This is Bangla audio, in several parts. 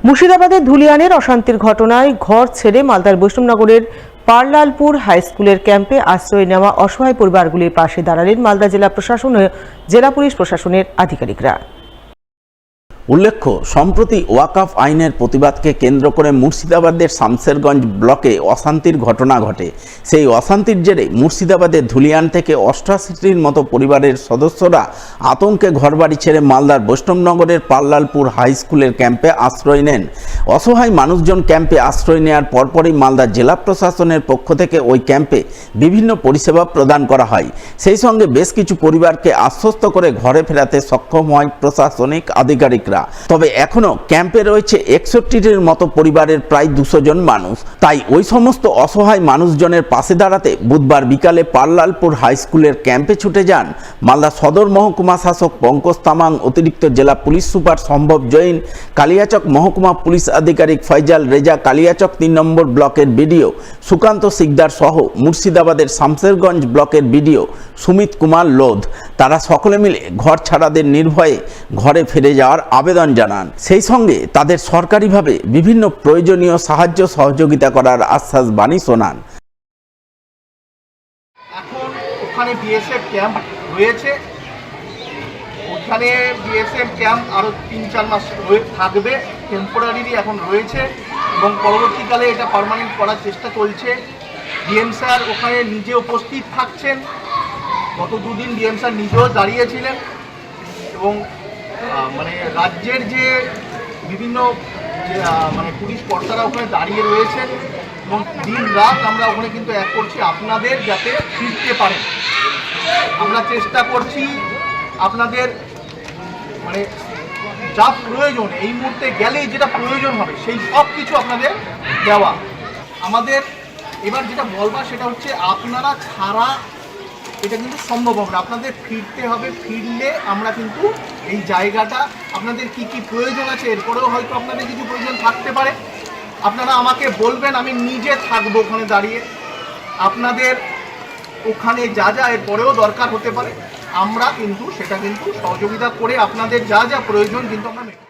মুর্শিদাবাদের ধুলিয়ানের অশান্তির ঘটনায় ঘর ছেড়ে মালদার বৈষ্ণবনগরের পারলালপুর হাই স্কুলের ক্যাম্পে আশ্রয় নেওয়া অসহায় পরিবারগুলির পাশে দাঁড়ালেন মালদা জেলা প্রশাসন ও জেলা পুলিশ প্রশাসনের আধিকারিকরা। উল্লেখ্য, সম্প্রতি ওয়াকফ আইনের প্রতিবাদকে কেন্দ্র করে মুর্শিদাবাদের শামসেরগঞ্জ ব্লকে অশান্তির ঘটনা ঘটে। সেই অশান্তির জেরে মুর্শিদাবাদের ধুলিয়ান থেকে 88টির মতো পরিবারের সদস্যরা আতঙ্কে ঘরবাড়ি ছেড়ে মালদার বৈষ্ণবনগরের পারলালপুর হাই স্কুলের ক্যাম্পে আশ্রয় নেন। অসহায় মানুষজন ক্যাম্পে আশ্রয় নেওয়ার পরপরই মালদা জেলা প্রশাসনের পক্ষ থেকে ওই ক্যাম্পে বিভিন্ন পরিষেবা প্রদান করা হয়। সেই সঙ্গে বেশ কিছু পরিবারকে আশ্বস্ত করে ঘরে ফেরাতে সক্ষম হয় প্রশাসনিক আধিকারিকরা। তবে এখনো ক্যাম্পে রয়েছে 61টির মতো পরিবারের প্রায় 200 জন মানুষ। তাই ওই সমস্ত অসহায় মানুষজনের পাশে দাঁড়াতে বুধবার বিকালে পারলালপুর হাই স্কুলের ক্যাম্পে ছুটে যান মালদা সদর মহকুমা শাসক পঙ্কজ তামাং, অতিরিক্ত জেলা পুলিশ সুপার সম্ভব জৈন, কালিয়াচক মহকুমা পুলিশ আধিকারিক ফয়জাল রেজা, কালিয়াচক 3 নম্বর ব্লকের বিডিও সুকান্ত সিকদার সহ মুর্শিদাবাদের শামসেরগঞ্জ ব্লকের বিডিও সুমিত কুমার লোধ। তারা সকলে মিলে ঘর ছাড়াদের নির্ভয়ে ঘরে ফিরে যাওয়ার আবেদন জানান। সেই সঙ্গে তাদের সরকারিভাবে বিভিন্ন প্রয়োজনীয় সাহায্য সহযোগিতা করার আশ্বাস বাণী শোনান। এখন ওখানে বিএসএফ ক্যাম্প রয়েছে, ওখানে বিএসএফ ক্যাম্প আরও 3-4 মাস থাকবে, টেম্পোরারি এখন রয়েছে এবং পরবর্তীকালে এটা পার্মানেন্ট করার চেষ্টা চলছে। ডিএম স্যার ওখানে নিজে উপস্থিত থাকছেন। গত 2 দিন ডিএম স্যার নিজেও দাঁড়িয়েছিলেন এবং মানে রাজ্যের যে বিভিন্ন মানে পুলিশ কর্তারা ওখানে দাঁড়িয়ে রয়েছেন এবং দিন রাত আমরা ওখানে কিন্তু এক করছি আপনাদের যাতে ফিরতে পারেন। আমরা চেষ্টা করছি আপনাদের মানে যা প্রয়োজন এই মুহূর্তে গেলেই যেটা প্রয়োজন হবে সেই সব কিছু আপনাদের দেওয়া। আমাদের এবার যেটা বলবার সেটা হচ্ছে আপনারা ছাড়া এটা কিন্তু সম্ভব হবে না, আপনাদের ফিরতে হবে। ফিরলে আমরা কিন্তু এই জায়গাটা আপনাদের কি কি প্রয়োজন আছে, এরপরেও হয়তো আপনাদের কিছু প্রয়োজন থাকতে পারে, আপনারা আমাকে বলবেন, আমি নিজে থাকবো ওখানে দাঁড়িয়ে। আপনাদের ওখানে যা যা এরপরেও দরকার হতে পারে আমরা কিন্তু সেটা কিন্তু সহযোগিতা করে আপনাদের যা যা প্রয়োজন কিন্তু আমরা মেটাবো।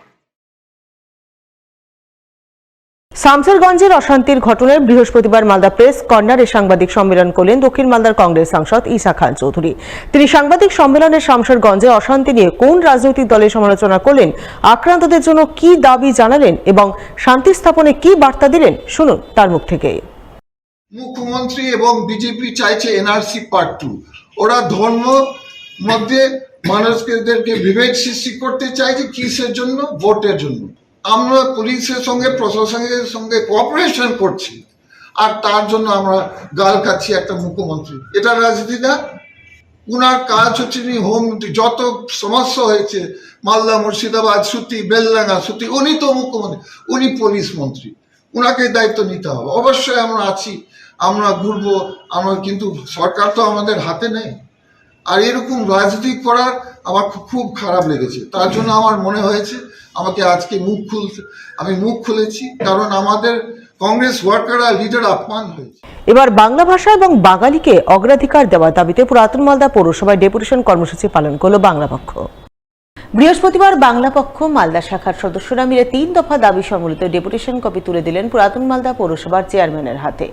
শামসেরগঞ্জের অশান্তির ঘটনায় বৃহস্পতিবার মালদা প্রেস কর্নারে সাংবাদিক সম্মেলন করলেন দক্ষিণ মালদার কংগ্রেস সাংসদ ঈসা খান চৌধুরী। তিনি সাংবাদিক সম্মেলনে শামসেরগঞ্জে অশান্তি নিয়ে কোন রাজনৈতিক দলের সমালোচনা করলেন, আক্রান্তদের জন্য কি দাবি জানালেন এবং শান্তি স্থাপনে কি বার্তা দিলেন, শুনুন তার মুখ থেকে। মুখ্যমন্ত্রী এবং বিজেপি চাইছে এনআরসি পার্ট 2। ওরা ধর্ম মধ্যে মানুষদেরকে বিভেদ সৃষ্টি করতে চাইছে, কিসের জন্য? ভোটের জন্য। আমরা পুলিশের সঙ্গে প্রশাসনের সঙ্গে কোঅপারেশন করছি আর তার জন্য আমরা গাল খাচ্ছি একটা মুখ্যমন্ত্রী। এটা রাজনীতি না। উনার কাজ হচ্ছে হোমমন্ত্রী। যত সমস্যা হয়েছে মালদা, মুর্শিদাবাদ, সুতি, বেলডাঙ্গা, সুতি, উনি তো মুখ্যমন্ত্রী, উনি পুলিশ মন্ত্রী, উনাকে দায়িত্ব নিতে হবে। অবশ্যই আমরা আছি, আমরা ঘুরবো, আমরা, কিন্তু সরকার তো আমাদের হাতে নেই। আর এরকম রাজনীতি করার আমার খুব খারাপ লেগেছে। তার জন্য আমার মনে হয়েছে আমাকে আজকে আমি মুখ খুলেছি, কারণ আমাদের কংগ্রেস ওয়ার্কার আর লিডার অপমান হয়েছে। এবার বাংলা ভাষা এবং বাঙালিকে অগ্রাধিকার দেওয়ার দাবিতে পুরাতন মালদা পৌরসভায় ডেপুটেশন কর্মসূচি পালন করল বাংলা পক্ষ। বৃহস্পতিবার বাংলা পক্ষ মালদা শাখার সদস্যরা মিলে 3 দফা দাবি সম্বলিত ডেপুটেশন কপি তুলে দিলেন পুরাতন মালদা পৌরসভার চেয়ারম্যানের হাতে।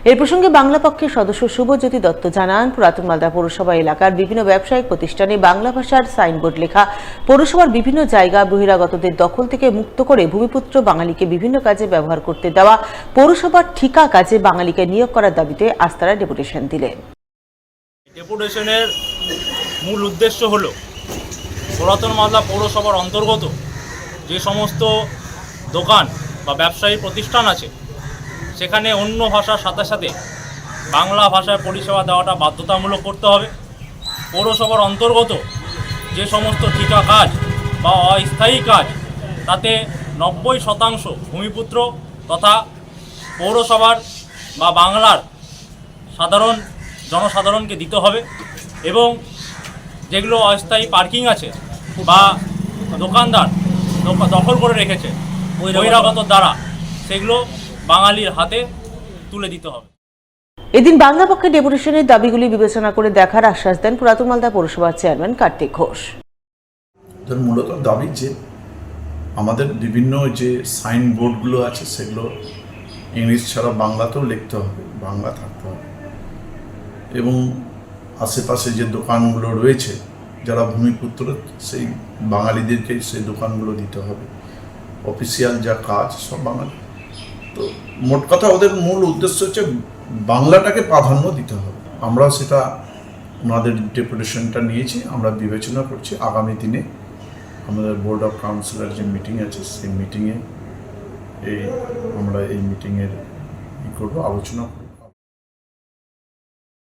এর প্রসঙ্গে বাংলা পক্ষের সদস্য শুভজ্যোতি দত্ত জানান, পুরাতন মালদা পৌরসভা এলাকার বিভিন্ন ব্যবসায়িক প্রতিষ্ঠানে বাংলা ভাষার সাইনবোর্ড লেখা, পৌরসভার বিভিন্ন জায়গা বহিরাগতদের দখল থেকে মুক্ত করে ভূমিপুত্র বাঙালিকে বিভিন্ন কাজে ব্যবহার করতে দেওয়া, পৌরসভার ঠিকা কাজে বাঙালিকে নিয়োগ করার দাবিতে আজ তারা ডেপুটেশন দিলেন। ডেপুটেশনের মূল উদ্দেশ্য হলো পুরাতন মালদা পৌরসভার অন্তর্গত যে সমস্ত দোকান বা ব্যবসায়ী প্রতিষ্ঠান আছে সেখানে অন্য ভাষার সাথে সাথে বাংলা ভাষায় পরিষেবা দেওয়াটা বাধ্যতামূলক করতে হবে। পৌরসভার অন্তর্গত যে সমস্ত ঠিকা কাজ বা অস্থায়ী কাজ তাতে 90% ভূমিপুত্র তথা পৌরসভার বা বাংলার জনসাধারণকে দিতে হবে এবং যেগুলো অস্থায়ী পার্কিং আছে বা দোকানদার দখল করে রেখেছে বহিরাগত দ্বারা, সেগুলো বাঙালির হাতে তুলে দিতে হবে। এদিন বাংলা পক্ষে ডেপুটেশনের দাবিগুলি বিবেচনা করে দেখার আশ্বাস দেন পুরাতন মালদা পৌরসভার চেয়ারম্যান কার্তিক ঘোষ। মূলত দাবি যে আমাদের বিভিন্ন যে সাইনবোর্ডগুলো আছে সেগুলো ইংলিশ ছাড়া বাংলাতেও লিখতে হবে, বাংলা থাকতে হবে। এবং আশেপাশে যে দোকানগুলো রয়েছে যারা ভূমিপুত্র সেই বাঙালিদেরকে সেই দোকানগুলো দিতে হবে। অফিসিয়াল যা কাজ সব বাঙালি। তো মোট কথা ওদের মূল উদ্দেশ্য হচ্ছে বাংলাটাকে প্রাধান্য দিতে হবে। আমরা সেটা ওনাদের ডেপুটেশনটা নিয়েছি, আমরা বিবেচনা করছি আগামী দিনে আমাদের বোর্ড অফ কাউন্সিলর যে মিটিং আছে সেই মিটিংয়ে আমরা এই মিটিংয়ের করবো, আলোচনা করব।